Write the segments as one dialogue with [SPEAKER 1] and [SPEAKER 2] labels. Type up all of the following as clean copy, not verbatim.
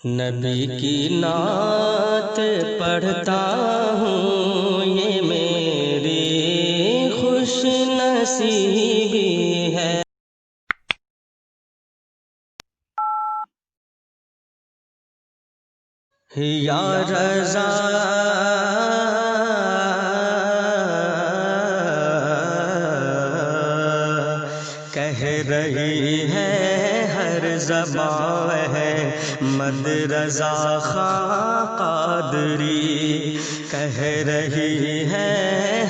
[SPEAKER 1] نبی کی نعت پڑھتا ہوں، یہ میری خوش نصیبی ہے۔ یا رضا کہہ رہی ہے ہر زبان ہے مد رضا خاں قادری، کہہ رہی ہے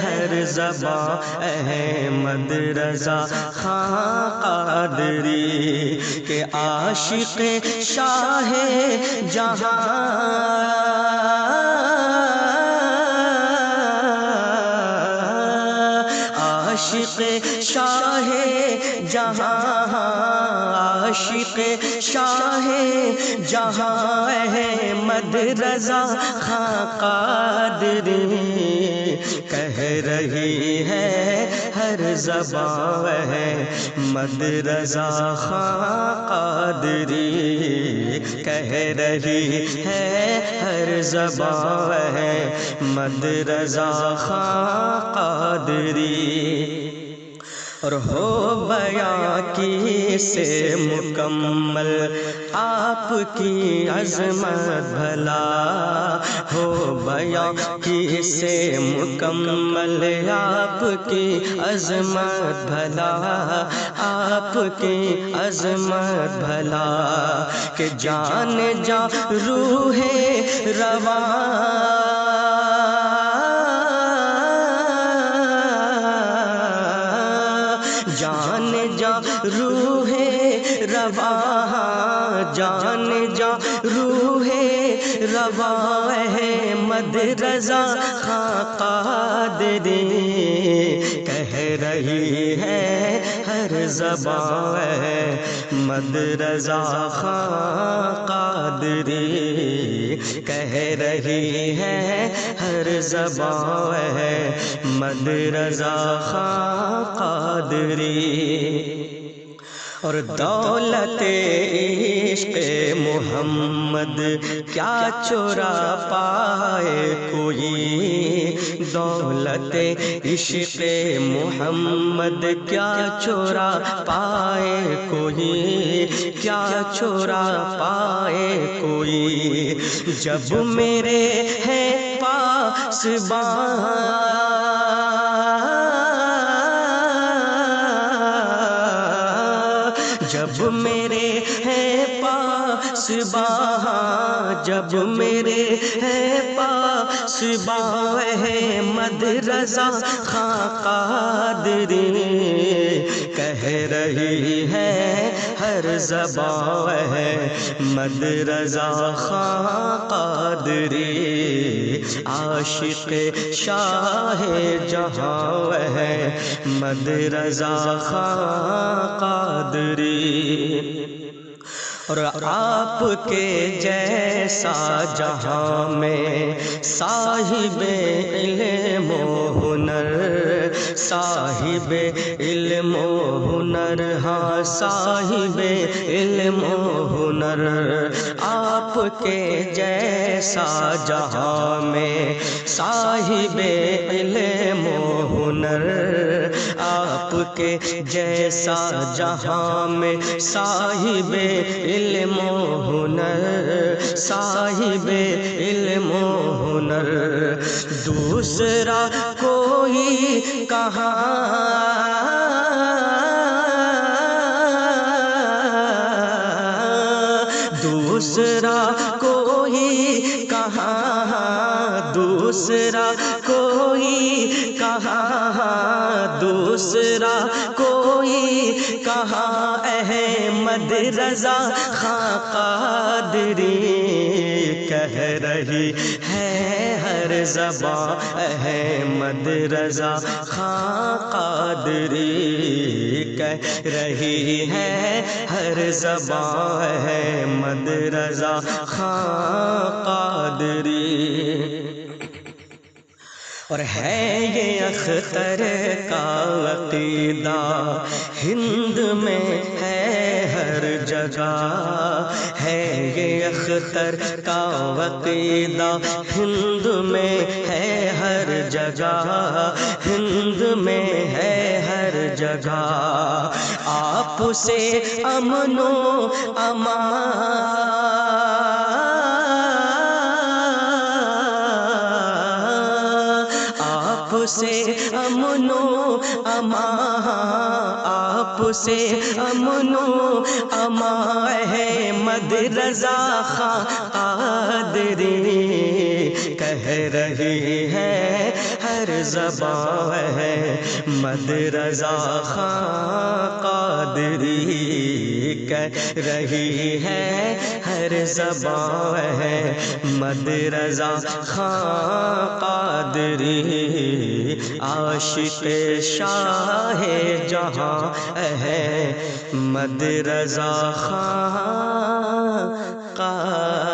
[SPEAKER 1] ہر زبان احمد رضا خاں قادری، کہ عاشق شاہ جہاں عاشق شاہ جہاں، عاشق شاہ جہاں احمد رضا خاں قادری، کہہ رہی ہے ہر زبان احمد رضا خاں قادری، کہہ رہی ہے ہر زبان احمد رضا خاں قادری۔ اور ہو بیاں کی سے مکمل آپ کی عظمت بھلا، ہو بیاں کی سے مکمل آپ کی عظمت بھلا، آپ کی عظمت بھلا، کہ جان جا روح رواں جان جا روح رواں، جان جا روح رواں احمد رضا خاں قادری، کہہ رہی ہے ہر زبان احمد رضا خاں قادری، کہہ رہی ہے ہر زبان احمد رضا خاں قادری۔ اور دولت عشق محمد کیا چورا پائے کوئی، دولت عشق محمد کیا چورا پائے کوئی، کیا چورا پائے کوئی، جب میرے ہیں پاسباں جب میرے ہیں پاسباں، جب میرے ہیں پاسباں احمد رضا خاں قادری، کہہ رہی ہے ہر زبان احمد رضا خاں قادری، عاشق شاہ جہاں احمد رضا خاں قادری۔ اور آپ کے جیسا جہاں میں صاحب علم و ہنر، صاحب علم و ہنر، ہاں صاحب علم و ہنر، آپ کے جیسا جہاں میں صاحب علم و ہنر، آپ کے جیسا جہاں میں صاحب علم و ہنر، صاحب علم و ہنر، دوسرا کوئی کہاں دوسرا کوئی کہاں، دوسرا کوئی کہاں، دوسرا کوئی کہاں احمد رضا خاں قادری، کہہ رہی ہے ہر زبان احمد رضا خاں قادری، کہہ رہی ہے ہر زبان احمد رضا خاں قادری۔ اور ہے یہ اختر کا عقیدہ، ہند میں ہے ہر ہر جگہ ہے یہ اختر کا عقیدہ، ہند میں ہے ہر جگہ، ہند میں ہے ہر جگہ، آپ سے امن و امان، آپ سے امن و امان، آپ سے امن و امان، احمد رضا خان قادری کہہ رہی ہے ہر زبان، احمد رضا خان قادری کہہ رہی ہے ہر زبان، احمد رضا خان قادری عاشق شاہ جہاں، احمد رضا خان قادری۔